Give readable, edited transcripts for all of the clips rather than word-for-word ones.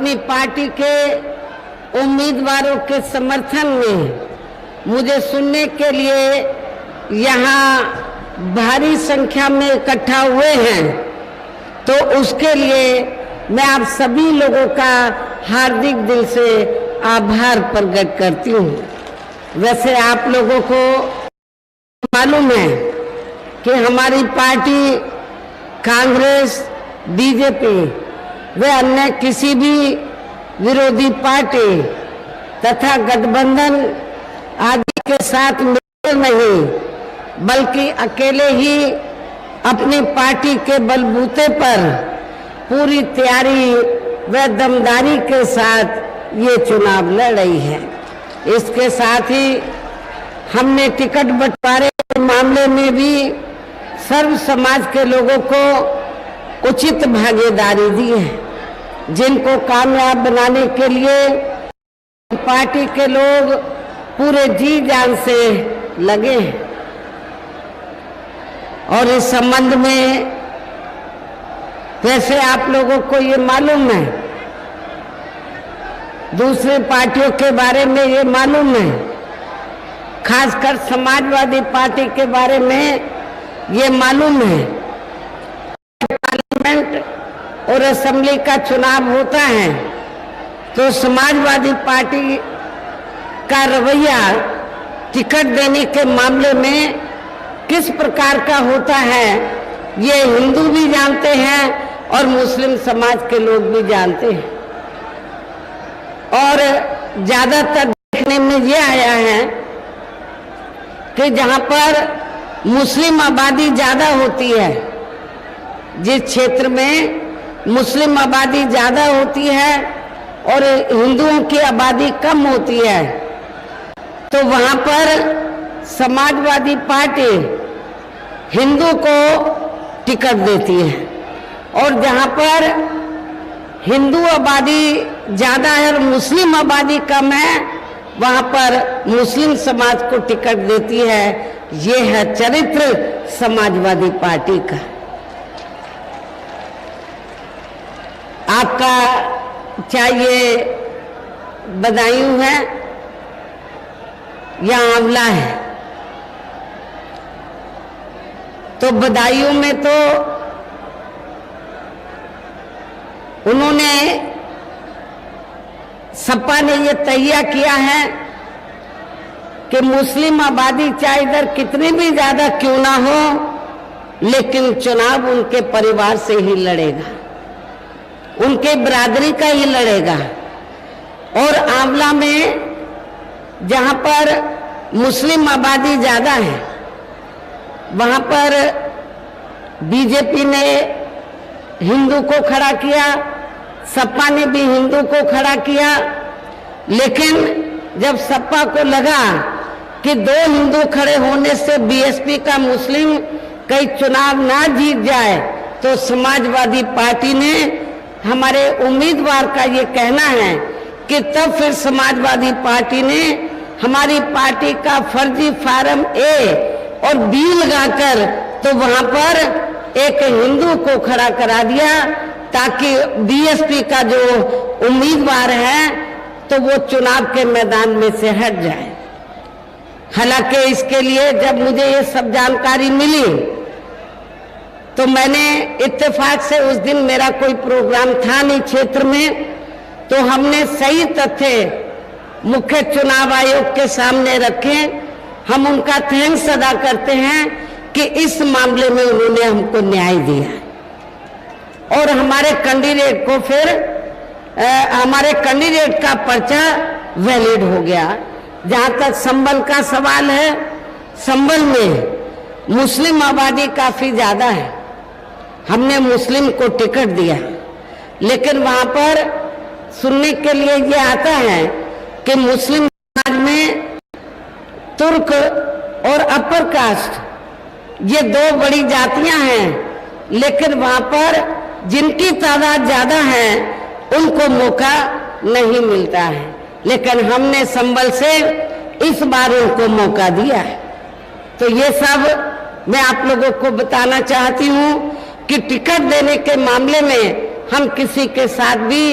अपनी पार्टी के उम्मीदवारों के समर्थन में मुझे सुनने के लिए यहाँ भारी संख्या में इकट्ठा हुए हैं, तो उसके लिए मैं आप सभी लोगों का हार्दिक दिल से आभार प्रकट करती हूँ। वैसे आप लोगों को मालूम है कि हमारी पार्टी कांग्रेस, बीजेपी व अन्य किसी भी विरोधी पार्टी तथा गठबंधन आदि के साथ मिलकर नहीं, बल्कि अकेले ही अपनी पार्टी के बलबूते पर पूरी तैयारी व दमदारी के साथ ये चुनाव लड़ रही है। इसके साथ ही हमने टिकट बंटवारे के मामले में भी सर्व समाज के लोगों को उचित भागीदारी दी है, जिनको कामयाब बनाने के लिए पार्टी के लोग पूरे जी जान से लगे हैं। और इस संबंध में वैसे आप लोगों को ये मालूम है, दूसरी पार्टियों के बारे में ये मालूम है, खासकर समाजवादी पार्टी के बारे में ये मालूम है, पार्लियामेंट और असेंबली का चुनाव होता है तो समाजवादी पार्टी का रवैया टिकट देने के मामले में किस प्रकार का होता है, ये हिंदू भी जानते हैं और मुस्लिम समाज के लोग भी जानते हैं। और ज्यादातर देखने में ये आया है कि जहां पर मुस्लिम आबादी ज्यादा होती है, जिस क्षेत्र में मुस्लिम आबादी ज्यादा होती है और हिंदुओं की आबादी कम होती है, तो वहां पर समाजवादी पार्टी हिंदू को टिकट देती है, और जहां पर हिंदू आबादी ज्यादा है और मुस्लिम आबादी कम है, वहां पर मुस्लिम समाज को टिकट देती है। ये है चरित्र समाजवादी पार्टी का। आपका चाहे बदायूं है या आंवला है, तो बदायूं में तो उन्होंने सपा ने ये तैयार किया है कि मुस्लिम आबादी चाहे इधर कितनी भी ज्यादा क्यों ना हो, लेकिन चुनाव उनके परिवार से ही लड़ेगा, उनके बिरादरी का ही लड़ेगा। और आंवला में जहां पर मुस्लिम आबादी ज्यादा है, वहां पर बीजेपी ने हिंदू को खड़ा किया, सपा ने भी हिंदू को खड़ा किया, लेकिन जब सपा को लगा कि दो हिंदू खड़े होने से बीएसपी का मुस्लिम कई चुनाव ना जीत जाए, तो समाजवादी पार्टी ने, हमारे उम्मीदवार का ये कहना है कि तब फिर समाजवादी पार्टी ने हमारी पार्टी का फर्जी फार्म ए और बी लगाकर तो वहां पर एक हिंदू को खड़ा करा दिया, ताकि बीएसपी का जो उम्मीदवार है तो वो चुनाव के मैदान में से हट जाए। हालांकि इसके लिए जब मुझे ये सब जानकारी मिली तो मैंने इत्तेफाक से, उस दिन मेरा कोई प्रोग्राम था नहीं क्षेत्र में, तो हमने सही तथ्य मुख्य चुनाव आयोग के सामने रखे। हम उनका थैंक्स अदा करते हैं कि इस मामले में उन्होंने हमको न्याय दिया और हमारे कैंडिडेट को फिर हमारे कैंडिडेट का पर्चा वैलिड हो गया। जहां तक संबल का सवाल है, संबल में मुस्लिम आबादी काफी ज्यादा है, हमने मुस्लिम को टिकट दिया, लेकिन वहां पर सुनने के लिए ये आता है कि मुस्लिम समाज में तुर्क और अपर कास्ट ये दो बड़ी जातियां हैं, लेकिन वहां पर जिनकी तादाद ज्यादा है उनको मौका नहीं मिलता है, लेकिन हमने संबल से इस बार उनको मौका दिया है। तो ये सब मैं आप लोगों को बताना चाहती हूँ कि टिकट देने के मामले में हम किसी के साथ भी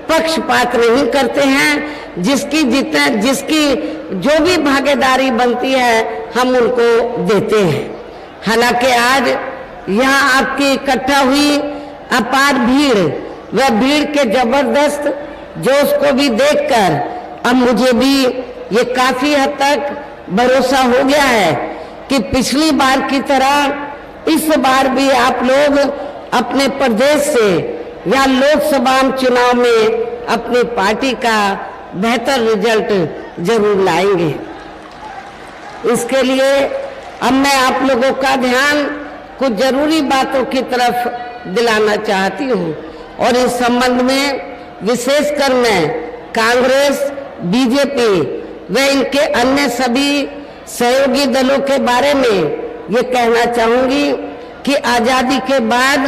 पक्षपात नहीं करते हैं। जिसकी जो भी भागीदारी बनती है हम उनको देते हैं। हालांकि आज यहाँ आपकी इकट्ठा हुई अपार भीड़, वह भीड़ के जबरदस्त जोश को भी देखकर अब मुझे भी ये काफी हद तक भरोसा हो गया है कि पिछली बार की तरह इस बार भी आप लोग अपने प्रदेश से या लोकसभा चुनाव में अपनी पार्टी का बेहतर रिजल्ट जरूर लाएंगे। इसके लिए अब मैं आप लोगों का ध्यान कुछ जरूरी बातों की तरफ दिलाना चाहती हूँ और इस संबंध में विशेषकर मैं कांग्रेस, बीजेपी व इनके अन्य सभी सहयोगी दलों के बारे में ये कहना चाहूंगी कि आजादी के बाद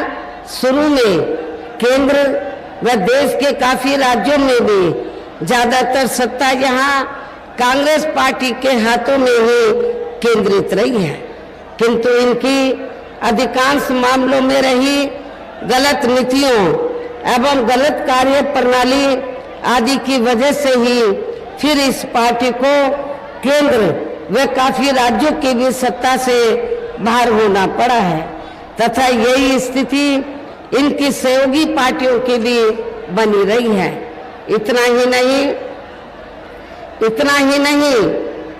शुरू में केंद्र व देश के काफी राज्यों में भी ज्यादातर सत्ता यहाँ कांग्रेस पार्टी के हाथों में ही केंद्रित रही है, किंतु इनकी अधिकांश मामलों में रही गलत नीतियों एवं गलत कार्य प्रणाली आदि की वजह से ही फिर इस पार्टी को केंद्र व काफी राज्यों की भी सत्ता से बाहर होना पड़ा है तथा यही स्थिति इनकी सहयोगी पार्टियों की भी बनी रही है। इतना ही नहीं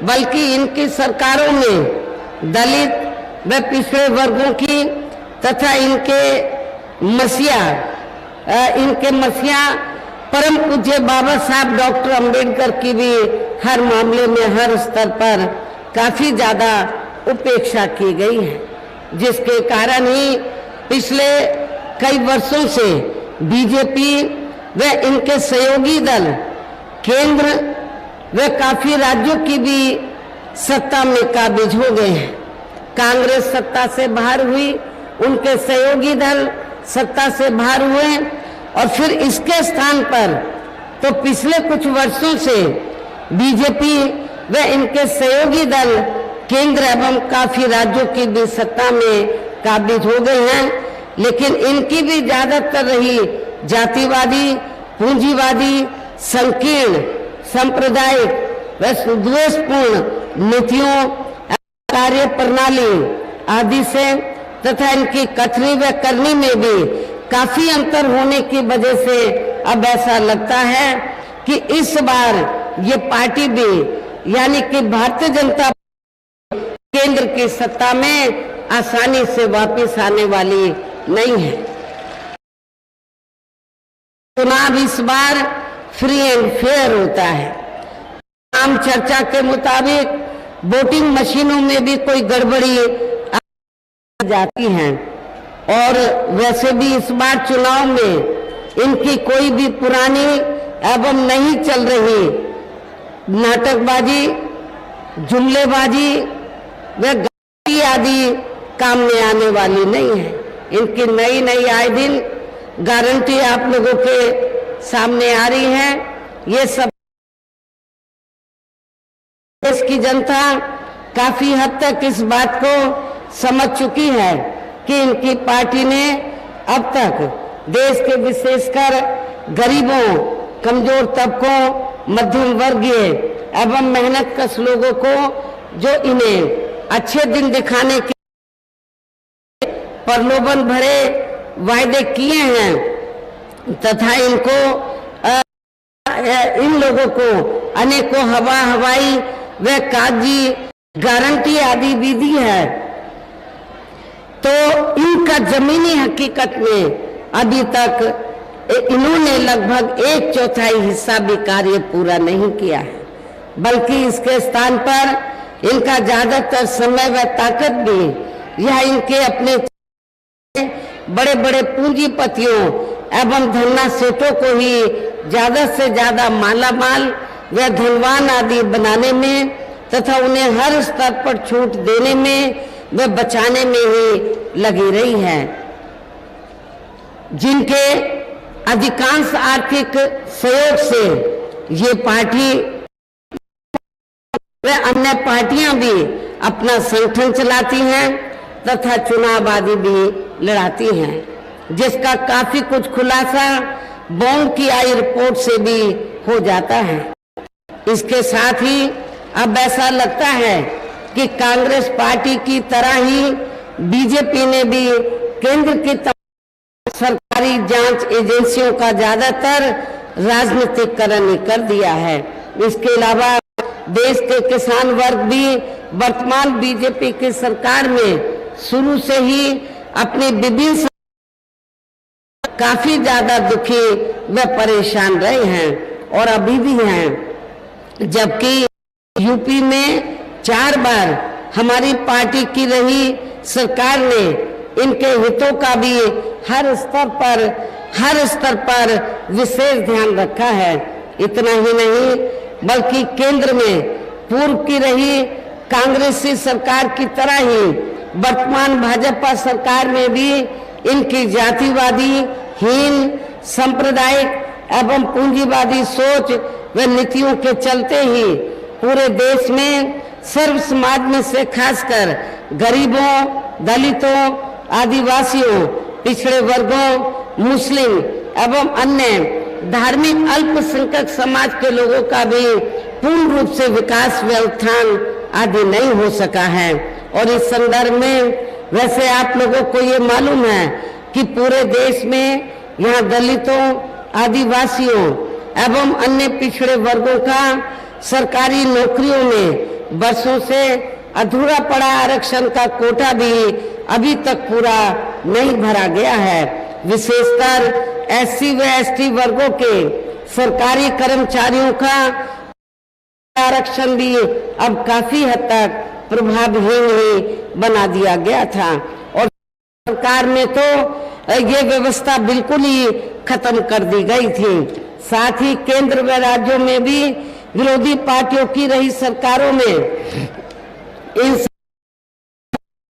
बल्कि इनकी सरकारों में दलित व पिछड़े वर्गों की तथा इनके मसीहा परम पूज्य बाबा साहब डॉक्टर अंबेडकर की भी हर मामले में हर स्तर पर काफी ज्यादा उपेक्षा की गई है, जिसके कारण ही पिछले कई वर्षों से बीजेपी व इनके सहयोगी दल केंद्र व काफी राज्यों की भी सत्ता में काबिज हो गए हैं। कांग्रेस सत्ता से बाहर हुई, उनके सहयोगी दल सत्ता से बाहर हुए और फिर इसके स्थान पर तो पिछले कुछ वर्षों से बीजेपी व इनके सहयोगी दल केंद्र एवं काफी राज्यों की भी सत्ता में काबिज हो गए हैं, लेकिन इनकी भी ज्यादातर रही जातिवादी, पूंजीवादी, संकीर्ण, सांप्रदायिक व द्वेषपूर्ण नीतियों, कार्य प्रणाली आदि से तथा इनकी कथनी व करनी में भी काफी अंतर होने की वजह से अब ऐसा लगता है कि इस बार ये पार्टी भी यानी कि भारतीय जनता केंद्र की सत्ता में आसानी से वापस आने वाली नहीं है। चुनाव इस बार फ्री एंड फेयर होता है। आम चर्चा के मुताबिक वोटिंग मशीनों में भी कोई गड़बड़ी जाती है और वैसे भी इस बार चुनाव में इनकी कोई भी पुरानी एवं नहीं चल रही नाटकबाजी, जुमलेबाजी व गाली आदि काम में आने वाली नहीं है। इनकी नई आए दिन गारंटी आप लोगों के सामने आ रही है। ये सब देश की जनता काफी हद तक इस बात को समझ चुकी है कि इनकी पार्टी ने अब तक देश के विशेषकर गरीबों, कमजोर तबकों, मध्यम वर्गीय एवं मेहनतकश लोगों को जो इन्हें अच्छे दिन दिखाने के प्रलोभन भरे वायदे किए हैं तथा इन लोगों को अनेकों हवाई व कागजी गारंटी आदि भी दी है, तो इनका जमीनी हकीकत में अभी तक इन्होंने लगभग 1/4 हिस्सा भी कार्य पूरा नहीं किया है, बल्कि इसके स्थान पर इनका ज्यादातर समय व ताकत भी यह इनके अपने बड़े बड़े पूंजीपतियों एवं धन्ना सेठों को ही ज्यादा से ज्यादा मालामाल व धनवान आदि बनाने में तथा उन्हें हर स्तर पर छूट देने में व बचाने में ही लगी रही है, जिनके अधिकांश आर्थिक सहयोग से ये पार्टी व अन्य पार्टियां भी अपना संगठन चलाती हैं तथा चुनाव आदि भी लड़ाती हैं, जिसका काफी कुछ खुलासा बॉन्ड की आई रिपोर्ट से भी हो जाता है। इसके साथ ही अब ऐसा लगता है कि कांग्रेस पार्टी की तरह ही बीजेपी ने भी केंद्र की सरकारी जांच एजेंसियों का ज्यादातर राजनीतिकरण कर दिया है। इसके अलावा देश के किसान वर्ग भी वर्तमान बीजेपी की सरकार में शुरू से ही अपनी विभिन्न काफी ज्यादा दुखी व परेशान रहे हैं और अभी भी हैं। जबकि यूपी में 4 बार हमारी पार्टी की रही सरकार ने इनके हितों का भी हर स्तर पर विशेष ध्यान रखा है। इतना ही नहीं बल्कि केंद्र में पूर्व की रही कांग्रेसी सरकार की तरह ही वर्तमान भाजपा सरकार में भी इनकी जातिवादी, हीन, सांप्रदायिक एवं पूंजीवादी सोच व नीतियों के चलते ही पूरे देश में सर्व समाज में से खासकर गरीबों, दलितों, आदिवासियों, पिछड़े वर्गों, मुस्लिम एवं अन्य धार्मिक अल्पसंख्यक समाज के लोगों का भी पूर्ण रूप से विकास व उत्थान आदि नहीं हो सका है। और इस संदर्भ में वैसे आप लोगों को ये मालूम है कि पूरे देश में यहाँ दलितों, आदिवासियों एवं अन्य पिछड़े वर्गों का सरकारी नौकरियों में वर्षों से अधूरा पड़ा आरक्षण का कोटा भी अभी तक पूरा नहीं भरा गया है। विशेषकर एससी व एसटी वर्गों के सरकारी कर्मचारियों का आरक्षण भी अब काफी हद तक प्रभावहीन ही बना दिया गया था और सरकार में तो ये व्यवस्था बिल्कुल ही खत्म कर दी गई थी। साथ ही केंद्र व राज्यों में भी विरोधी पार्टियों की रही सरकारों में इन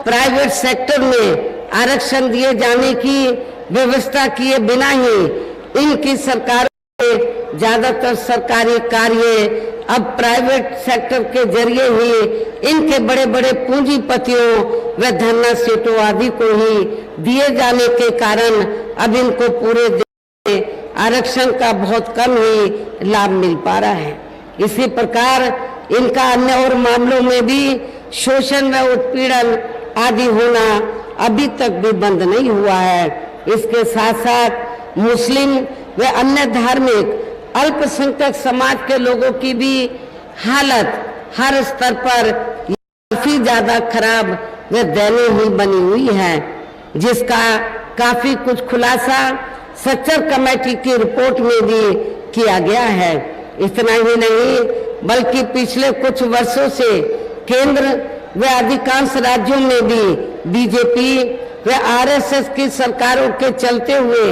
प्राइवेट सेक्टर में आरक्षण दिए जाने की व्यवस्था किए बिना ही इनकी सरकारों में ज्यादातर सरकारी कार्य अब प्राइवेट सेक्टर के जरिए ही इनके बड़े बड़े पूंजीपतियों व धन्ना सेठों आदि को ही दिए जाने के कारण अब इनको पूरे देश में आरक्षण का बहुत कम ही लाभ मिल पा रहा है। इसी प्रकार इनका अन्य और मामलों में भी शोषण व उत्पीड़न आदि होना अभी तक भी बंद नहीं हुआ है। इसके साथ साथ मुस्लिम व अन्य धार्मिक अल्पसंख्यक समाज के लोगों की भी हालत हर स्तर पर काफी ज्यादा खराब व दयनीय ही बनी हुई है, जिसका काफी कुछ खुलासा सच्चर कमेटी की रिपोर्ट में भी किया गया है। इतना ही नहीं बल्कि पिछले कुछ वर्षों से केंद्र व अधिकांश राज्यों में भी बीजेपी व आरएसएस की सरकारों के चलते हुए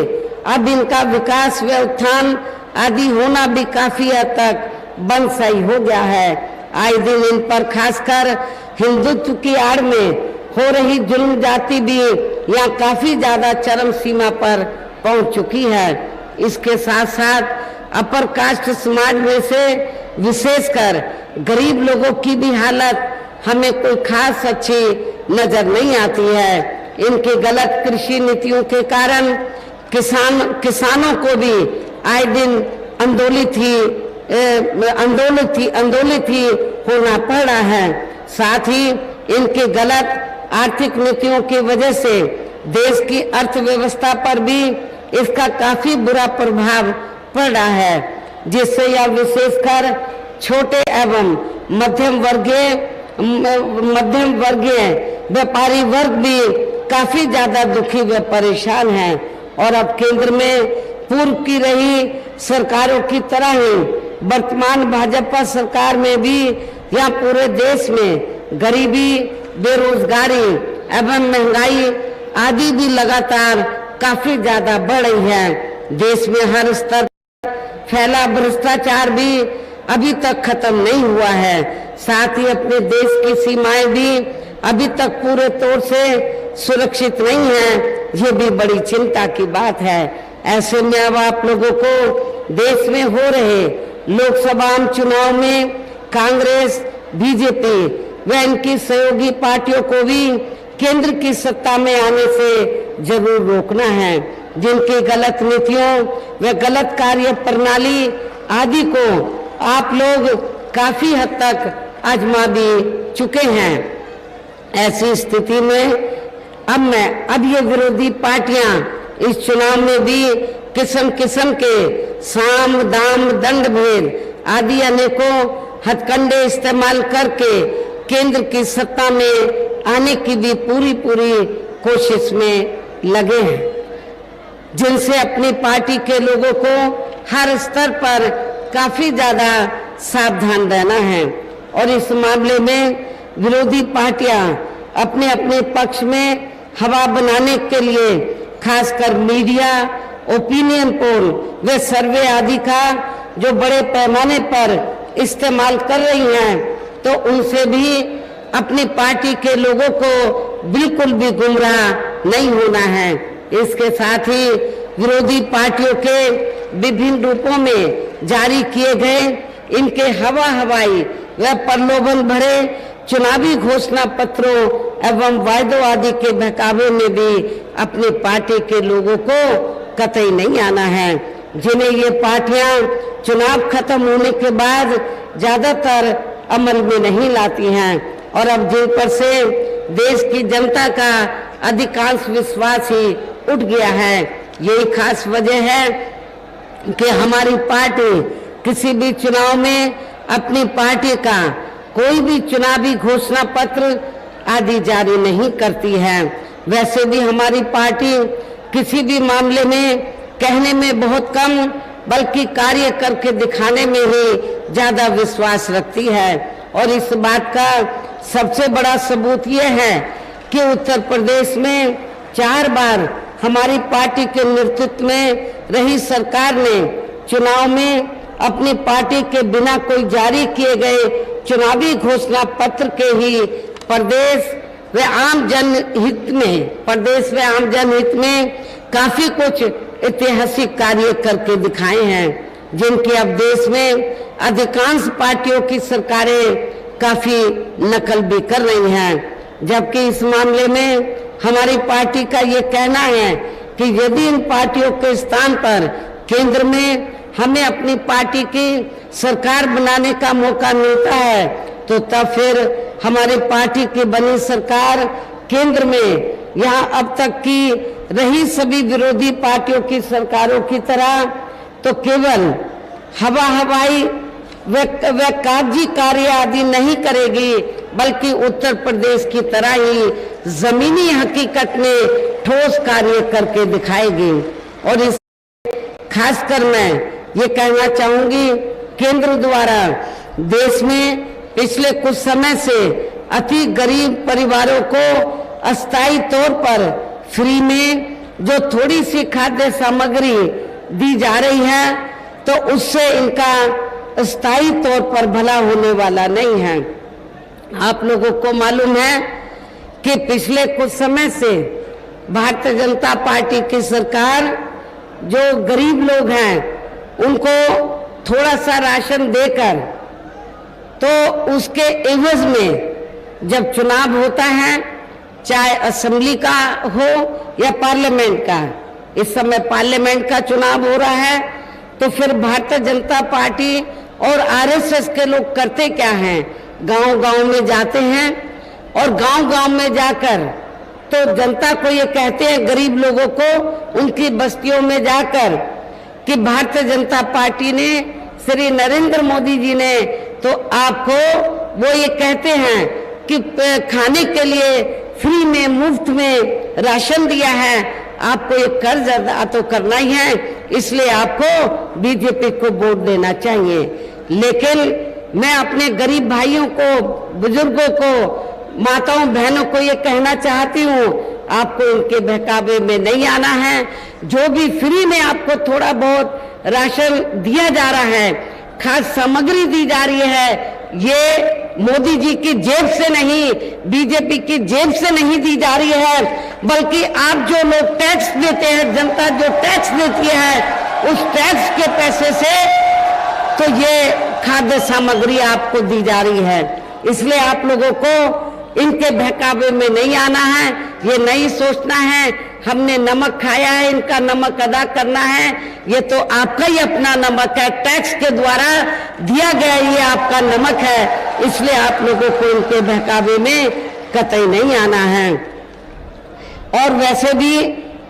अब इनका विकास व उत्थान आदि होना भी काफी हद तक बंद सही हो गया है। आए दिन इन पर खासकर हिंदुत्व की आड़ में हो रही जुल्म जाति भी यहाँ काफी ज्यादा चरम सीमा पर पहुंच चुकी है। इसके साथ साथ अपर कास्ट समाज में से विशेषकर गरीब लोगों की भी हालत हमें कोई खास अच्छी नजर नहीं आती है। इनकी गलत कृषि नीतियों के कारण किसानों को भी आए दिन आंदोलित ही होना पड़ रहा है। साथ ही इनके गलत आर्थिक नीतियों की वजह से देश की अर्थव्यवस्था पर भी इसका काफी बुरा प्रभाव पड़ रहा है, जिससे यह विशेषकर छोटे एवं मध्यम वर्गीय व्यापारी वर्ग भी काफी ज्यादा दुखी व परेशान हैं। और अब केंद्र में पूर्व की रही सरकारों की तरह ही वर्तमान भाजपा सरकार में भी यहाँ पूरे देश में गरीबी, बेरोजगारी एवं महंगाई आदि भी लगातार काफी ज्यादा बढ़ रही है। देश में हर स्तर फैला भ्रष्टाचार भी अभी तक खत्म नहीं हुआ है। साथ ही अपने देश की सीमाएं भी अभी तक पूरे तौर से सुरक्षित नहीं है। ये भी बड़ी चिंता की बात है। ऐसे में अब आप लोगों को देश में हो रहे लोकसभा चुनाव में कांग्रेस, बीजेपी व इनकी सहयोगी पार्टियों को भी केंद्र की सत्ता में आने से जरूर रोकना है। जिनकी गलत नीतियों व गलत कार्य प्रणाली आदि को आप लोग काफी हद तक आजमा भी चुके हैं। ऐसी स्थिति में अब ये विरोधी पार्टियां इस चुनाव में भी किस्म किस्म के साम दाम दंड भेद आदि अनेकों हथकंडे इस्तेमाल करके केंद्र की सत्ता में आने की भी पूरी कोशिश में लगे हैं, जिनसे अपनी पार्टी के लोगों को हर स्तर पर काफी ज्यादा सावधान रहना है। और इस मामले में विरोधी पार्टियां अपने अपने पक्ष में हवा बनाने के लिए खासकर मीडिया, ओपिनियन पोल व सर्वे आदि का जो बड़े पैमाने पर इस्तेमाल कर रही हैं, तो उनसे भी अपनी पार्टी के लोगों को बिल्कुल भी गुमराह नहीं होना है। इसके साथ ही विरोधी पार्टियों के विभिन्न रूपों में जारी किए गए इनके हवाई व प्रलोभन भरे चुनावी घोषणा पत्रों एवं वायदों आदि के बहकावे में भी अपनी पार्टी के लोगों को कतई नहीं आना है, जिन्हें ये पार्टियां चुनाव खत्म होने के बाद ज्यादातर अमल में नहीं लाती हैं और अब जिन पर से देश की जनता का अधिकांश विश्वास ही उठ गया है। यही खास वजह है कि हमारी पार्टी किसी भी चुनाव में अपनी पार्टी का कोई भी चुनावी घोषणा पत्र आदि जारी नहीं करती है। वैसे भी हमारी पार्टी किसी भी मामले में कहने में बहुत कम बल्कि कार्य करके दिखाने में ही ज्यादा विश्वास रखती है। और इस बात का सबसे बड़ा सबूत यह है कि उत्तर प्रदेश में 4 बार हमारी पार्टी के नेतृत्व में रही सरकार ने चुनाव में अपनी पार्टी के बिना कोई जारी किए गए चुनावी घोषणा पत्र के ही प्रदेश व आम जनहित में काफी कुछ ऐतिहासिक कार्य करके दिखाए हैं, जिनकी अब देश में अधिकांश पार्टियों की सरकारें काफी नकल भी कर रही हैं। जबकि इस मामले में हमारी पार्टी का ये कहना है कि यदि इन पार्टियों के स्थान पर केंद्र में हमें अपनी पार्टी की सरकार बनाने का मौका मिलता है, तो तब फिर हमारी पार्टी की बनी सरकार केंद्र में यहाँ अब तक की रही सभी विरोधी पार्टियों की सरकारों की तरह तो केवल हवाई व कागजी कार्य आदि नहीं करेगी, बल्कि उत्तर प्रदेश की तरह ही जमीनी हकीकत में ठोस कार्य करके दिखाएगी। और इस खासकर मैं ये कहना चाहूंगी, केंद्र द्वारा देश में पिछले कुछ समय से अति गरीब परिवारों को अस्थायी तौर पर फ्री में जो थोड़ी सी खाद्य सामग्री दी जा रही है, तो उससे इनका स्थायी तौर पर भला होने वाला नहीं है। आप लोगों को मालूम है कि पिछले कुछ समय से भारतीय जनता पार्टी की सरकार जो गरीब लोग हैं उनको थोड़ा सा राशन देकर, तो उसके एवज में जब चुनाव होता है, चाहे असेंबली का हो या पार्लियामेंट का, इस समय पार्लियामेंट का चुनाव हो रहा है, तो फिर भारतीय जनता पार्टी और आरएसएस के लोग करते क्या हैं, गांव-गांव में जाते हैं और गांव-गांव में जाकर तो जनता को ये कहते हैं, गरीब लोगों को उनकी बस्तियों में जाकर कि भारतीय जनता पार्टी ने, श्री नरेंद्र मोदी जी ने तो आपको वो ये कहते हैं कि खाने के लिए फ्री में मुफ्त में राशन दिया है, आपको ये कर्ज अदा तो करना ही है, इसलिए आपको बीजेपी को वोट देना चाहिए। लेकिन मैं अपने गरीब भाइयों को, बुजुर्गों को, माताओं बहनों को ये कहना चाहती हूँ, आपको इनके बहकावे में नहीं आना है। जो भी फ्री में आपको थोड़ा बहुत राशन दिया जा रहा है, खास सामग्री दी जा रही है, ये मोदी जी की जेब से नहीं, बीजेपी की जेब से नहीं दी जा रही है, बल्कि आप जो लोग टैक्स देते हैं, जनता जो टैक्स देती है, उस टैक्स के पैसे से तो ये खाद्य सामग्री आपको दी जा रही है। इसलिए आप लोगों को इनके बहकावे में नहीं आना है, ये नहीं सोचना है हमने नमक खाया है, इनका नमक अदा करना है, ये तो आपका ही अपना नमक है, टैक्स के द्वारा दिया गया ये आपका नमक है, इसलिए आप लोगों को इनके बहकावे में कतई नहीं आना है। और वैसे भी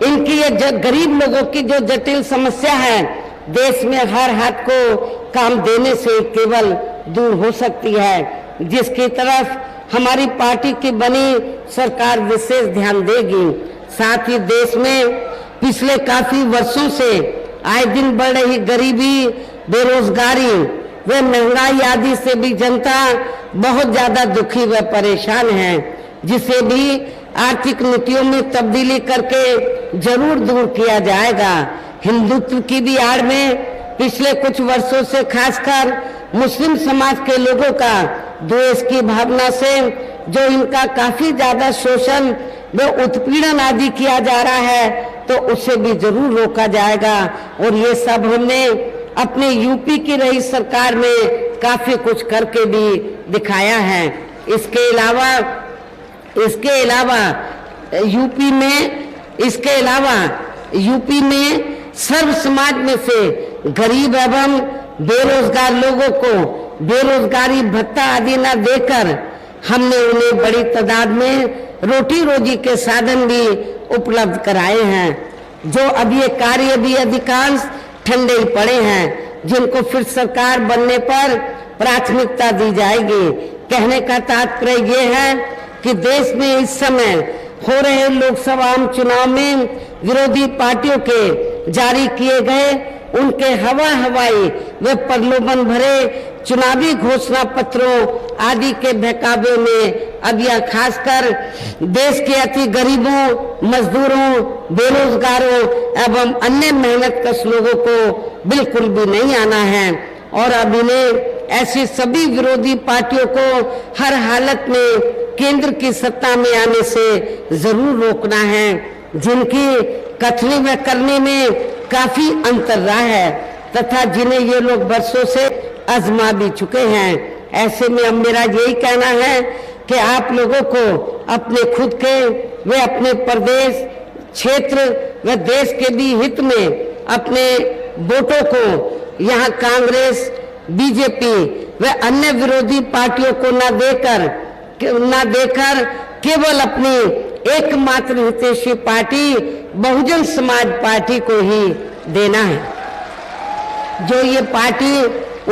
इनकी ये गरीब लोगों की जो जटिल समस्या है, देश में हर हाथ को काम देने से केवल दूर हो सकती है, जिसकी तरफ हमारी पार्टी की बनी सरकार विशेष ध्यान देगी। साथ ही देश में पिछले काफी वर्षों से आए दिन बढ़ रही गरीबी, बेरोजगारी व महंगाई आदि से भी जनता बहुत ज्यादा दुखी व परेशान है, जिसे भी आर्थिक नीतियों में तब्दीली करके जरूर दूर किया जाएगा। हिंदुत्व की भी आड़ में पिछले कुछ वर्षों से खासकर मुस्लिम समाज के लोगों का द्वेष की भावना से जो इनका काफी ज्यादा शोषण व उत्पीड़न आदि किया जा रहा है, तो उसे भी जरूर रोका जाएगा। और ये सब हमने अपने यूपी की रही सरकार में काफी कुछ करके भी दिखाया है। इसके अलावा यूपी में सर्व समाज में से गरीब एवं बेरोजगार लोगों को बेरोजगारी भत्ता आदि न देकर हमने उन्हें बड़ी तादाद में रोटी रोजी के साधन भी उपलब्ध कराए हैं, जो अब ये कार्य भी अधिकांश ठंडे ही पड़े हैं, जिनको फिर सरकार बनने पर प्राथमिकता दी जाएगी। कहने का तात्पर्य ये है कि देश में इस समय हो रहे लोकसभा आम चुनाव में विरोधी पार्टियों के जारी किए गए उनके हवाई व प्रलोभन भरे चुनावी घोषणा पत्रों आदि के बहकावे में अब यह खासकर देश के अति गरीबों, मजदूरों, बेरोजगारों एवं अन्य मेहनतकश लोगों को बिल्कुल भी नहीं आना है। और अब इन्हें ऐसी सभी विरोधी पार्टियों को हर हालत में केंद्र की सत्ता में आने से जरूर रोकना है, जिनकी कथनी व करने में काफी अंतर रहा है तथा जिन्हें ये लोग वर्षों से आजमा भी चुके हैं। ऐसे में अब मेरा यही कहना है कि आप लोगों को अपने खुद के व अपने प्रदेश, क्षेत्र व देश के भी हित में अपने वोटों को यहाँ कांग्रेस, बीजेपी व अन्य विरोधी पार्टियों को न देकर केवल अपनी एकमात्र हितैषी पार्टी बहुजन समाज पार्टी को ही देना है, जो ये पार्टी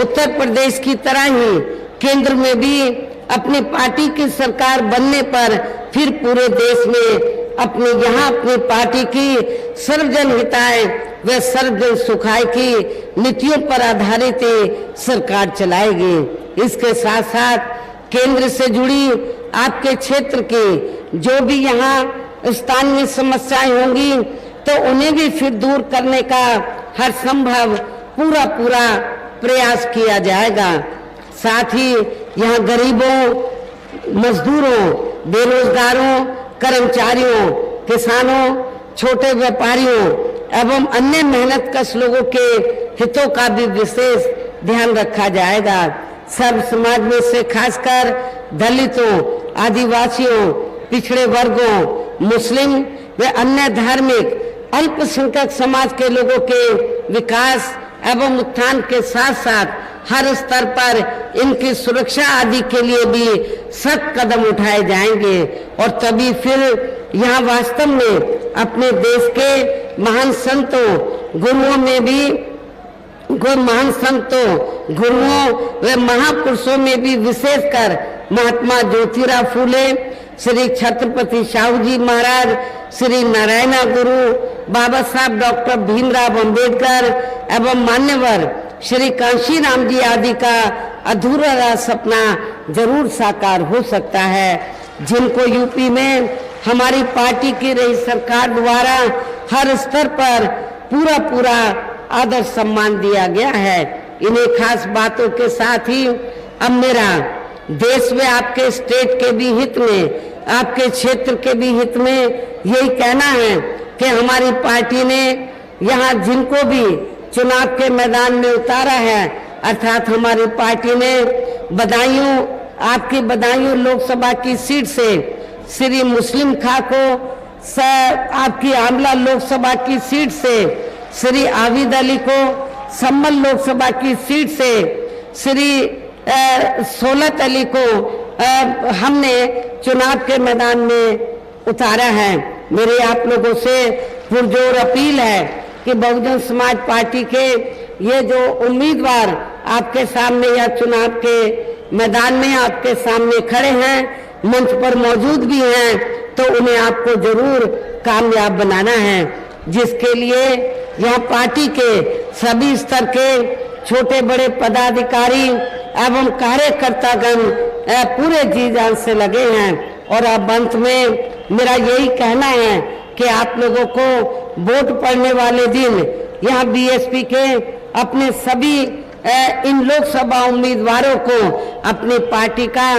उत्तर प्रदेश की तरह ही केंद्र में भी अपनी पार्टी की सरकार बनने पर फिर पूरे देश में अपनी पार्टी की सर्वजन हिताय व सर्वजन सुखाय की नीतियों पर आधारित सरकार चलाएगी। इसके साथ साथ केंद्र से जुड़ी आपके क्षेत्र की जो भी यहाँ स्थानीय समस्याएं होंगी तो उन्हें भी फिर दूर करने का हर संभव पूरा प्रयास किया जाएगा। साथ ही यहाँ गरीबों, मजदूरों, बेरोजगारों, कर्मचारियों, किसानों, छोटे व्यापारियों एवं अन्य मेहनतकश लोगों के हितों का भी विशेष ध्यान रखा जाएगा। सर्व समाज में से खासकर दलितों, आदिवासियों, पिछड़े वर्गों, मुस्लिम व अन्य धार्मिक अल्पसंख्यक समाज के लोगों के विकास एवं उत्थान के साथ साथ हर स्तर पर इनकी सुरक्षा आदि के लिए भी सख्त कदम उठाए जाएंगे। और तभी फिर यहाँ वास्तव में अपने देश के महान संतों, गुरुओं व महापुरुषों में भी विशेषकर महात्मा ज्योतिराव फूले, श्री छत्रपति शाहू जी महाराज, श्री नारायणा गुरु, बाबा साहब डॉक्टर भीमराव अंबेडकर एवं मान्यवर श्री कांशीराम जी आदि का अधूरा सपना जरूर साकार हो सकता है, जिनको यूपी में हमारी पार्टी की रही सरकार द्वारा हर स्तर पर पूरा आदर सम्मान दिया गया है। इन्हीं खास बातों के साथ ही अब मेरा देश में आपके स्टेट के भी हित में, आपके क्षेत्र के भी हित में यही कहना है कि हमारी पार्टी ने यहाँ जिनको भी चुनाव के मैदान में उतारा है, अर्थात हमारी पार्टी ने आपकी बदायूं लोकसभा की सीट से श्री मुस्लिम खां को आपकी आमला लोकसभा की सीट से श्री आबिद अली को, सम्मल लोकसभा की सीट से श्री सोलत अली को हमने चुनाव के मैदान में उतारा है। मेरी आप लोगों से पुरजोर अपील है कि बहुजन समाज पार्टी के ये जो उम्मीदवार आपके सामने या चुनाव के मैदान में आपके सामने खड़े हैं, मंच पर मौजूद भी हैं, तो उन्हें आपको जरूर कामयाब बनाना है, जिसके लिए यह पार्टी के सभी स्तर के छोटे बड़े पदाधिकारी एवं कार्यकर्तागण पूरे जी जान से लगे हैं। और अब अंत में मेरा यही कहना है कि आप लोगों को वोट पड़ने वाले दिन यहाँ बीएसपी के अपने सभी इन लोकसभा उम्मीदवारों को अपनी पार्टी का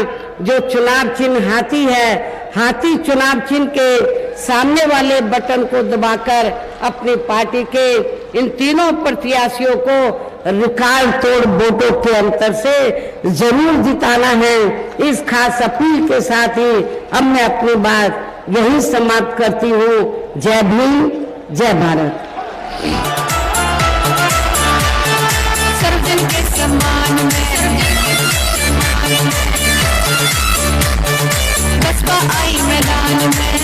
जो चुनाव चिन्ह हाथी है, हाथी चुनाव चिन्ह के सामने वाले बटन को दबाकर अपनी पार्टी के इन तीनों प्रत्याशियों को रिकॉर्ड तोड़ वोटों के अंतर से जरूर जिताना है। इस खास अपील के साथ ही अब मैं अपनी बात यही समाप्त करती हूँ। जय भीम, जय भारत। सर्वजन के सम्मान में बसपा आई मैदान में।